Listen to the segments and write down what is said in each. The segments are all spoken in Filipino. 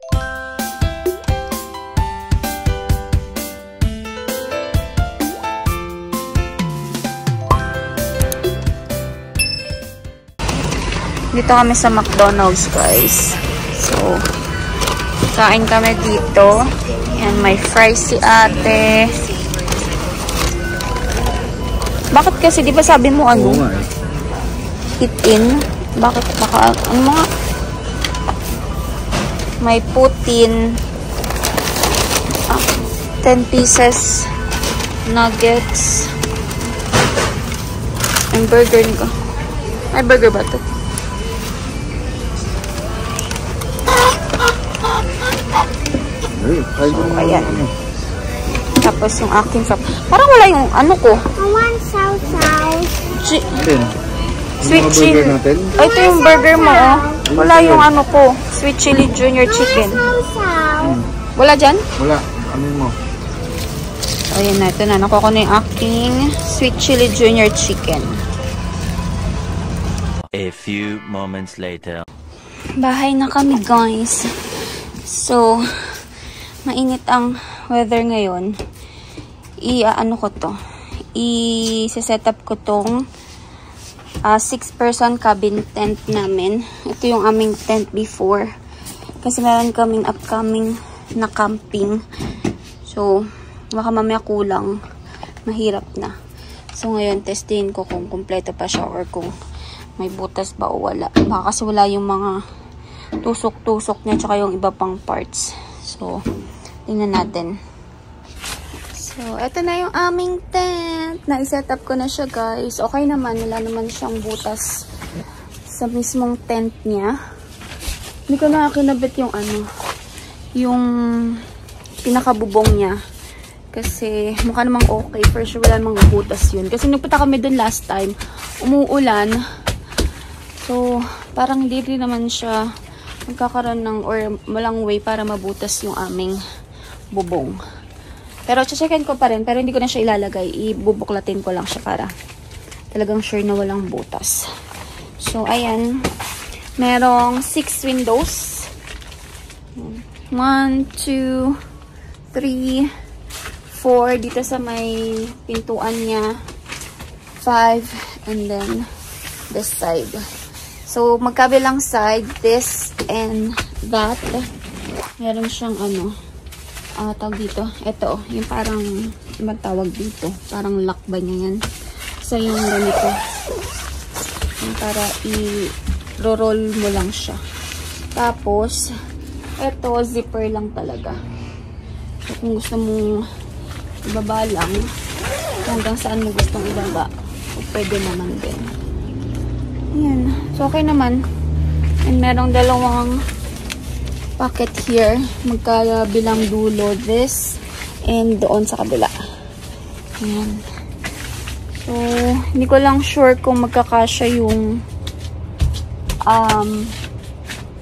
Dito kami sa McDonald's, guys. So, kain kami dito. Yan, may fries si ate. Bakit kasi, di ba sabi mo ano? Eat in? Bakit? Baka, ano mga? May putin. 10 pieces. Nuggets. Ang burger nito. Ay, burger ba ito? So, ayan. Tapos yung aking frap. Parang wala yung ano ko. I want sausaw. Sweet chili. Ay, ito yung burger mo, oh. Wala yung ano ko. Sweet chili junior chicken. Wala dyan? Wala. Ano mo? So, ayan na. Ito na. Nakuha ko na yung aking sweet chili junior chicken. A few moments later. Bahay na kami, guys. So, mainit ang weather ngayon. Ano ko to? I-set up ko tong 6-person cabin tent namin. Ito yung aming tent before. Kasi meron kaming upcoming na camping. So, baka mamaya kulang. Mahirap na. So, ngayon, testin ko kung kompleto pa siya or kung may butas ba o wala. Baka kasi wala yung mga tusok-tusok niya tsaka yung iba pang parts. So, tingnan natin. So, eto na yung aming tent. Na-set up ko na siya, guys. Okay naman. Wala naman siyang butas sa mismong tent niya. Hindi ko na kinabit yung ano, yung pinakabubong niya. Kasi mukha namang okay. For sure, wala namang butas yun. Kasi nagpunta kami dun last time. Umuulan. So, parang hindi rin naman siya magkakaroon ng or walang way para mabutas yung aming bubong. Pero checkin ko pa rin, pero hindi ko na siya ilalagay. Ibubuklatin ko lang siya para talagang sure na walang butas. So, ayan. Merong 6 windows. 1, 2, 3, 4. Dito sa may pintuan niya. 5. And then, this side. So, magkabilang side, this and that. Meron siyang ano, tawag dito. Ito, yung parang, ibang tawag dito. Parang lock ba niya yan? So, yung ganito. Yung para i-roll mo lang siya. Tapos, ito, zipper lang talaga. So, kung gusto mong ibaba lang, hanggang saan mo gustong ibaba, pwede naman din. Ayan. So, okay naman. And merong dalawang pocket here. Magkabilang dulo. This. And doon sa kabila. Ayan. So, hindi ko lang sure kung magkakasya yung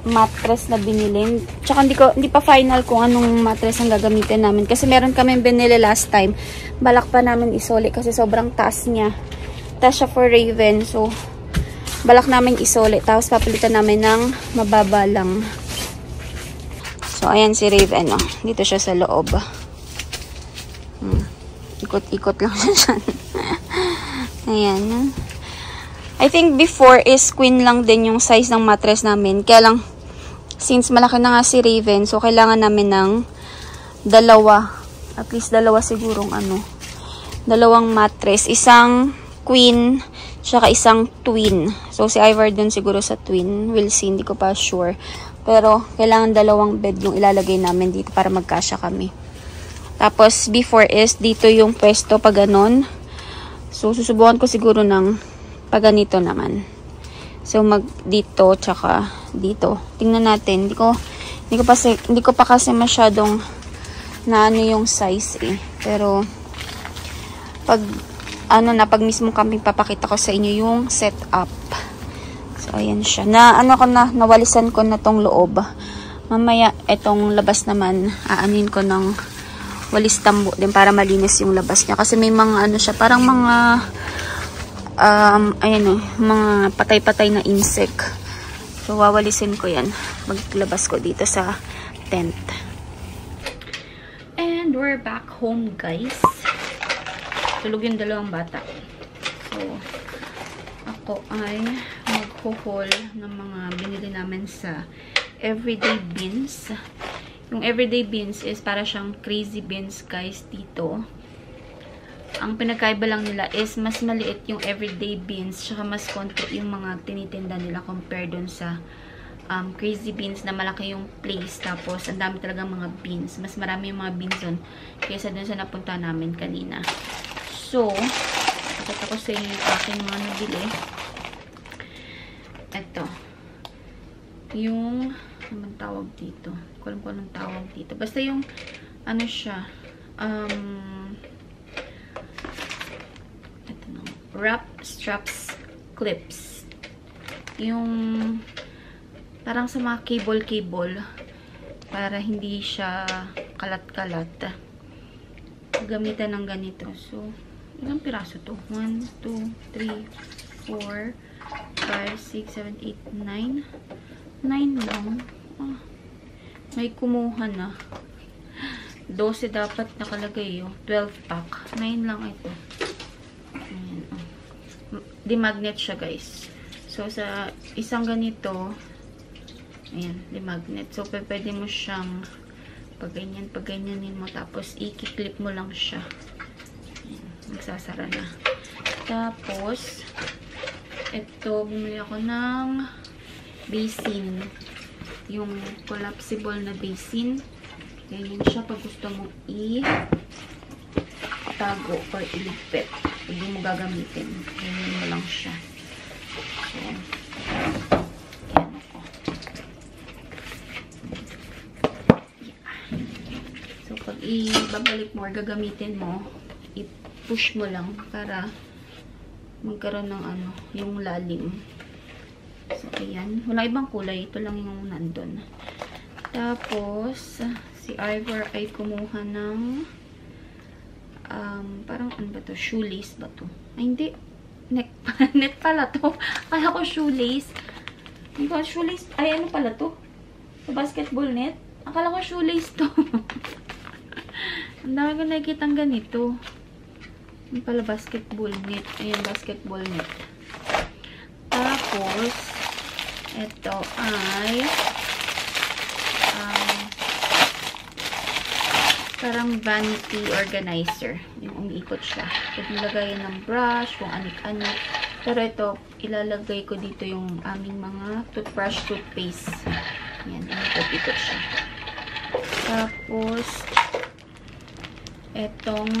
mattress na binili. Tsaka hindi pa final kung anong mattress ang gagamitin namin. Kasi meron kami binili last time. Balak pa namin isoli kasi sobrang taas niya. Taas siya for Raven. So, balak namin isole. Tapos papalitan namin ng mababa lang. So, ayan si Raven. Oh. Dito siya sa loob. Ikot-ikot lang siya dyan. Ayan. I think before is queen lang din yung size ng mattress namin. Kaya lang, since malaki na nga si Raven, so kailangan namin ng dalawa. At least dalawa sigurong ano. Dalawang mattress. Isang queen, tsaka isang twin. So, si Ivar dun siguro sa twin. We'll see. Hindi ko pa sure. Pero, kailangan dalawang bed yung ilalagay namin dito para magkasya kami. Tapos, before is, dito yung pwesto pag ganon. So, susubukan ko siguro ng pag ganito naman. So, dito, tsaka dito. Tingnan natin. Hindi ko pa kasi masyadong na ano yung size eh. Pero, pag pag mismo camping, papakita ko sa inyo yung setup. So, ayan siya. Nawalisan ko na tong loob. Mamaya, etong labas naman, aanin ko ng walis tambo din para malinis yung labas niya. Kasi may mga ano siya, parang mga mga patay-patay na insect. So, wawalisin ko yan. Maglabas ko dito sa tent. And we're back home, guys. Tulog yung dalawang bata. So, ako ay maghuhol ng mga binili namin sa Everyday Beans. Yung Everyday Beans is para siyang Crazy Beans, guys, dito. Ang pinagkaiba lang nila is mas maliit yung Everyday Beans, tsaka mas konti yung mga tinitinda nila compare dun sa Crazy Beans na malaki yung place. Tapos, ang dami talagang mga beans. Mas marami yung mga beans dun kaysa dun sa napunta namin kanina. So, pakita ko sa inyo yung aking mga nabili. Ito. Yung, ano tawag dito? Hindi ko alam kung anong tawag dito. Basta yung, ano siya, wrap straps clips. Yung parang sa mga cable para hindi siya kalat-kalat. Gamitan ng ganito. So, ilang piraso to? 1, 2, 3, 4, 5, 6, 7, 8, 9. 9 lang. Ah, may kumuha na. 12 dapat nakalagay yun. 12 pack. 9 lang ito. Di-magnet siya, guys. So, sa isang ganito, ayan, di-magnet. So, pwede mo siyang pag-ganyanin mo. Tapos, i-clip mo lang siya. Ayan, magsasara na. Tapos, ito, bumili ako ng basin. Yung collapsible na basin. Ganyan siya pag gusto mo i-tago or iligpit. Hindi mo gagamitin. Ganyan mo lang siya. So, yan ako. Yeah. So, pag ibabalik mo or gagamitin mo, i-push mo lang para magkaroon ng ano, yung lalim. So, ayan. Wala ibang kulay. Ito lang yung nandun. Tapos, si Ivor ay kumuha ng parang ano ba to? Shoelace ba to? Ay, hindi. Net pala to. Kaya ko shoelace. Hindi ko shoelace. Ay, ano pala to? So, basketball net? Akala ko shoelace to. Ang dami ko nakikitang ganito. Yung pala basketball net. Ayan, basketball net. Tapos, ito ay parang vanity organizer. Yung umiikot siya. Pwede nilagayan ng brush, kung anik-anik. Pero ito, ilalagay ko dito yung aming mga toothbrush, toothpaste. Yan, umiikot-ikot siya. Tapos, etong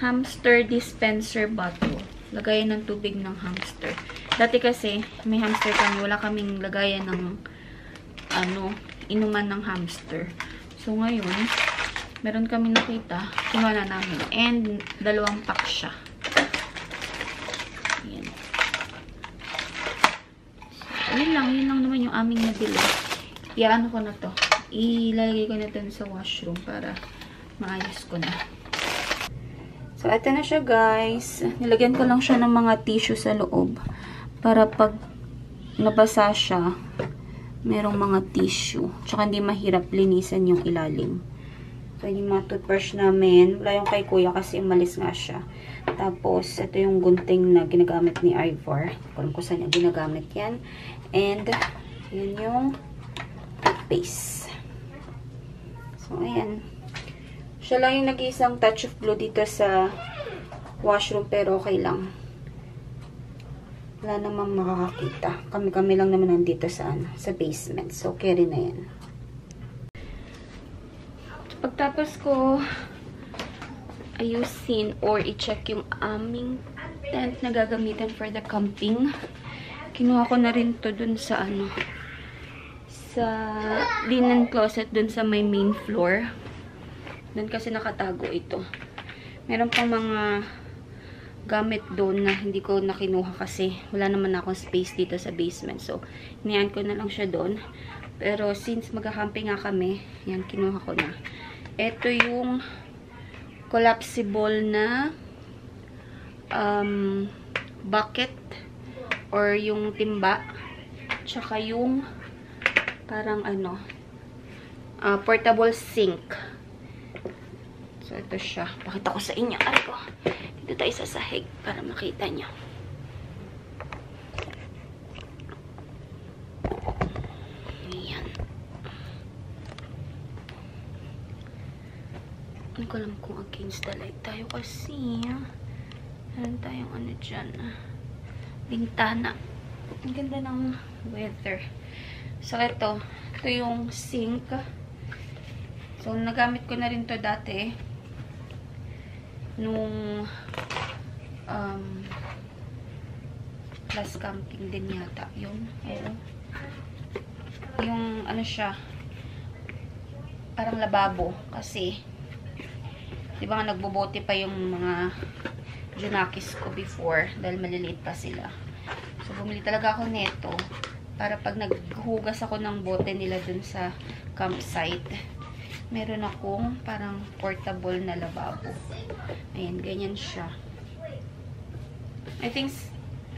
hamster dispenser bottle. Lagayan ng tubig ng hamster. Dati kasi, may hamster kami. Wala kaming lagayan ng inuman ng hamster. So, ngayon, meron kami nakita. Kinuha na namin. And, 2 pack siya. Ayan. So, yun lang naman yung aming nabili. Iyaano ko na to. Ilalagay ko na to sa washroom para maayos ko na. So, ito na siya, guys. Nilagyan ko lang siya ng mga tissue sa loob. Para pag nabasa siya, merong mga tissue. Tsaka hindi mahirap linisan yung ilalim. So, yung mga toothbrush namin, wala yung kay kuya kasi umalis nga siya. Tapos, ito yung gunting na ginagamit ni Ivor. Kung saan niya ginagamit yan. And, yun yung toothpaste. So, ayan. Siya lang yung nag-iisang touch of glue dito sa washroom, pero okay lang. Wala namang makakakita. Kami lang naman nandito sa basement. So, carry na yan. Pagtapos ko ayusin or i-check yung aming tent na gagamitin for the camping, kinuha ko na rin to dun sa sa linen closet dun sa may main floor. Dun kasi nakatago ito. Meron pang mga gamit doon na hindi ko nakinuha kasi wala naman akong space dito sa basement. So, iniyan ko na lang siya doon. Pero since magka-camping nga kami, yan, kinuha ko na. Ito yung collapsible na bucket or yung timba. Tsaka yung parang portable sink. So, ito siya. Pakita ko sa inyo. Aray ko. Dito tayo sa sahig para makita nyo. Ayan. Hindi ko alam kung against the light tayo kasi. Meron tayong ano dyan. Bintana. Ang ganda ng weather. So, ito yung sink. So, nagamit ko na rin to dati. Nung plus camping din yata. Yun. Ayun. Yung, ano siya, parang lababo. Kasi, di ba nga nagbobote pa yung mga junakis ko before. Dahil maliliit pa sila. So, bumili talaga ako neto. Para pag naghugas ako ng bote nila dun sa campsite, meron akong parang portable na lababo. Ayan, ganyan siya. I think,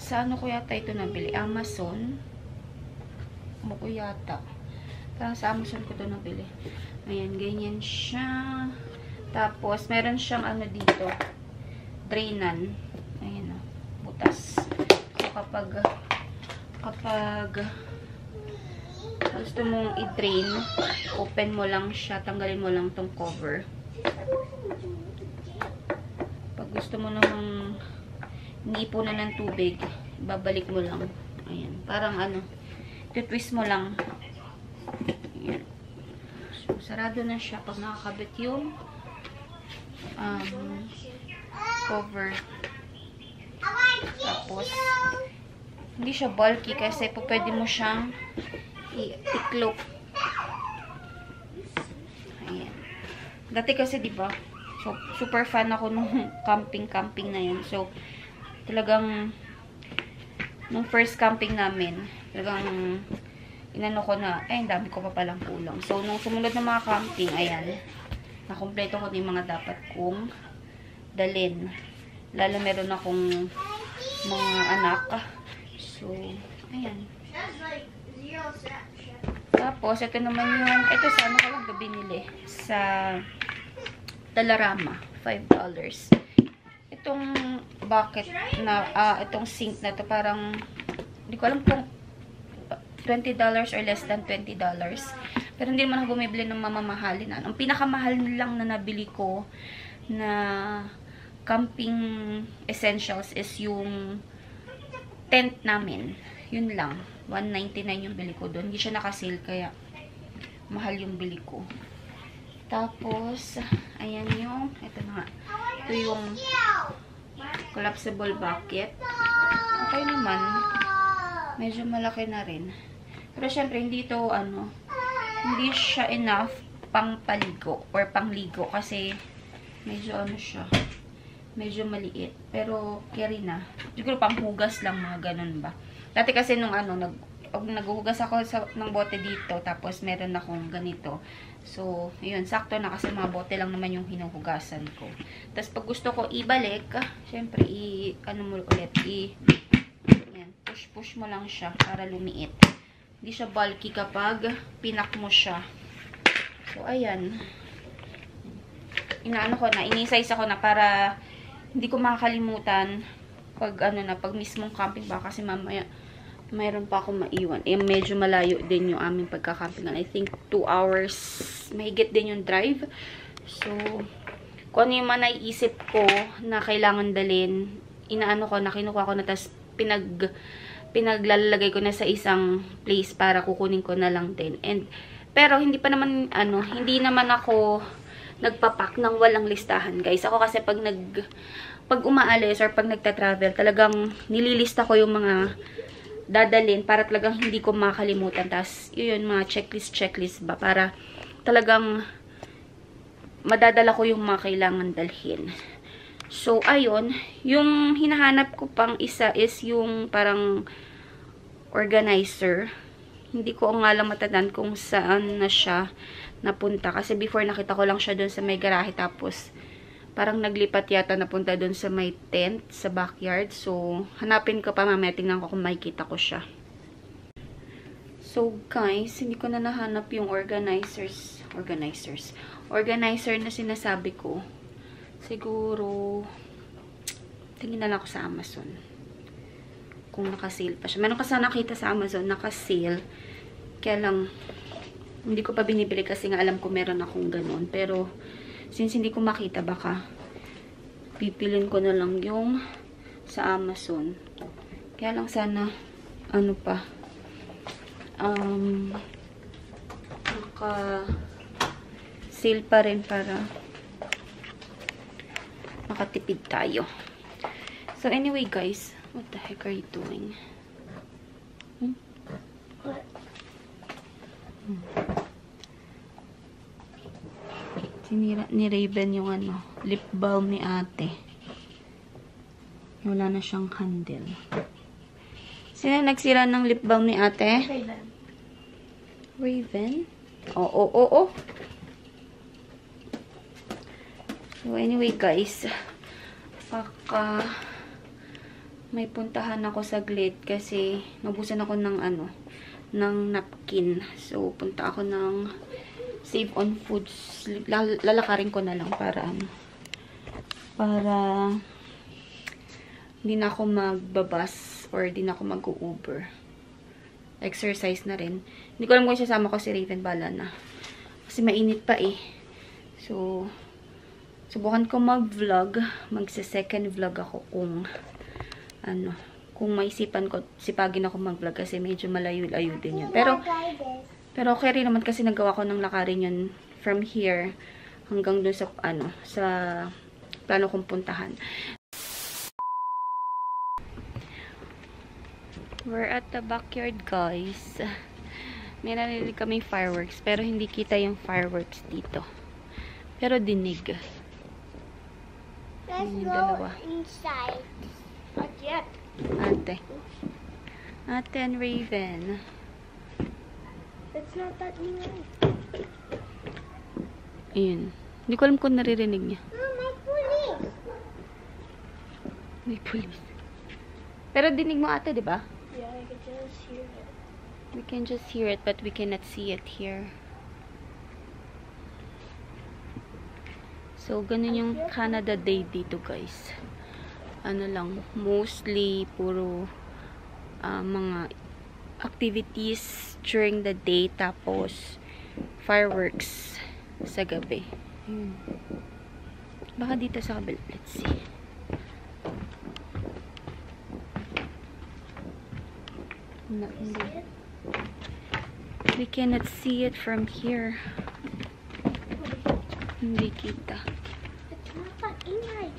sa ano ko yata ito nabili? Amazon. Ano ko yata? Parang sa Amazon ko ito nabili. Ayan, ganyan siya. Tapos, meron siyang ano dito. Drainan. Ayan o. Butas. So, kapag gusto mong i-drain, open mo lang siya, tanggalin mo lang tong cover. Pag gusto mo namang iniipunan ng tubig, babalik mo lang. Ayan, parang ano, twist mo lang. Ayan. So, sarado na siya pag nakakabit yung cover. Tapos, hindi siya bulky kasi pwede mo siyang i-cloak. Ayan. Dati kasi, di ba? So, super fan ako nung camping na yun. So, talagang nung first camping namin, talagang inano ko na, ang dami ko pa palang kulang. So, nung sumunod na mga camping, ayan, nakompleto ko na yung mga dapat kong dalhin. Lalo meron akong mga anak. So, ayan. Tapos, ito naman yung, ito sa ano ko lang binili? Sa Dollarama. $5. Itong bucket na, itong sink na to parang, hindi ko alam kung $20 or less than $20. Pero hindi naman ako bumibili ng mamamahalin. Ang pinakamahal lang na nabili ko na camping essentials is yung tent namin. Yun lang. $199 yung bili ko doon. Hindi siya nakasale kaya mahal yung bili ko. Tapos, ayan yung, ito na nga. Ito yung collapsible bucket. Okay naman. Medyo malaki na rin. Pero syempre, hindi ito, ano, hindi siya enough pang paligo or pangligo kasi medyo ano siya. Medyo maliit. Pero, carry na. Siguro panghugas lang, mga ganun ba. Dati kasi nung ano, naghuhugas ako ng bote dito, tapos meron akong ganito. So, yun, sakto na kasi mga bote lang naman yung hinuhugasan ko. Tapos, pag gusto ko ibalik, syempre, ano mo ulit, yan, push mo lang siya para lumiit. Hindi siya bulky kapag pinak mo siya. So, ayan. Inaano ko na, inisize ako na para hindi ko makakalimutan pag ano na, pag mismong camping ba kasi mamaya mayroon pa akong maiwan. Eh, medyo malayo din yung aming pagkakampingan. I think 2 hours mahigit din yung drive. So, kung ano yung mga naiisip ko na kailangan dalhin, inaano ko na, kinukuha ko na, tas pinaglalagay ko na sa isang place para kukunin ko na lang din. And, pero hindi pa naman, ano, hindi naman ako nagpapak ng walang listahan, guys. Ako kasi pag umaalis or pag nagta-travel, talagang nililista ko yung mga dadalhin para talagang hindi ko makalimutan. Tapos, yun, mga checklist ba, para talagang madadala ko yung mga kailangan dalhin. So, ayun, yung hinahanap ko pang isa is yung parang organizer. Hindi ko nga lang matandaan kung saan na siya napunta. Kasi before nakita ko lang siya doon sa may garahe, tapos parang naglipat yata napunta doon sa may tent, sa backyard. So, hanapin ko pa mamaya. Tingnan ko kung makikita ko siya. So, guys, hindi ko na nahanap yung organizers. Organizer na sinasabi ko. Siguro, tingin na lang ako sa Amazon. Kung naka-sale pa siya. Meron kasi nakita sa Amazon, naka-sale. Kaya lang, hindi ko pa binibili kasi nga alam ko meron akong ganun. Pero, since hindi ko makita, baka pipilin ko na lang yung sa Amazon. Kaya lang sana, ano pa, naka-sale pa rin para makatipid tayo. So, anyway, guys, what the heck are you doing? Sinira ni Raven yung ano, lip balm ni ate. Wala na siyang handle. Sino nagsira ng lip balm ni ate? Raven. Raven? Oo. So, anyway, guys. Baka may puntahan ako saglit kasi nabusan ako ng ano, ng napkin. So, punta ako ng Save on Foods. Lalakarin ko na lang para hindi na ako magbabas or hindi na ako mag-Uber. Exercise na rin. Hindi ko alam kung sasama ko si Raven, bala na. Kasi mainit pa eh. So, subukan ko mag-vlog. Magsa-second vlog ako kung kung maisipan ko, sipagin ako mag-vlog kasi medyo malayo-layo din yun. Pero okay rin naman kasi nagawa ko ng lakarin yun from here hanggang doon sa sa plano kong puntahan. We're at the backyard, guys. May narinig kaming fireworks pero hindi kita yung fireworks dito. Pero dinig. Let's go inside. Not yet. Ate and Raven. It's not that near. Ayun. Hindi ko alam kung naririnig niya. Oh, my police. May police. Pero dinig mo ate, di ba? Yeah, I can just hear it. We can just hear it, but we cannot see it here. So, ganun yung Canada Day dito, guys. Ano lang, mostly puro mga activities during the day, tapos fireworks sa gabi. Baka dito sa kabila. Let's see. No, hindi. We cannot see it from here. Hindi kita. It's not that ingay.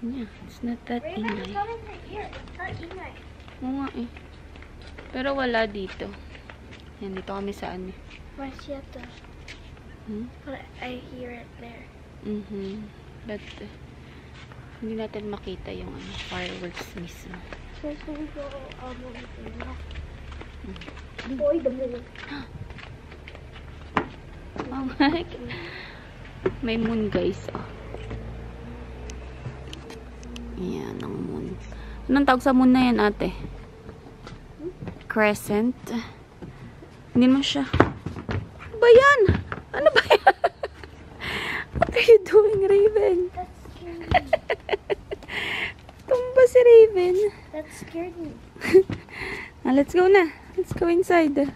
Yeah, it's not that Raven, ingay. it's not in your ear. It's not ingay. Oo nga eh. Pero wala dito. Yan, dito kami sa ano. Marcieta. But I hear it there. But, hindi natin makita yung fireworks mismo. There's gonna go Boy, the moon. Oh my God. May moon, guys. Oh. Yan, ang moon. Anong tawag sa moon na yan, ate? Crescent. Hindi naman siya. Ano ba yan? Ano ba yan? What are you doing, Raven? That scared me. Tumba si Raven. That scared me. Let's go na. Let's go inside.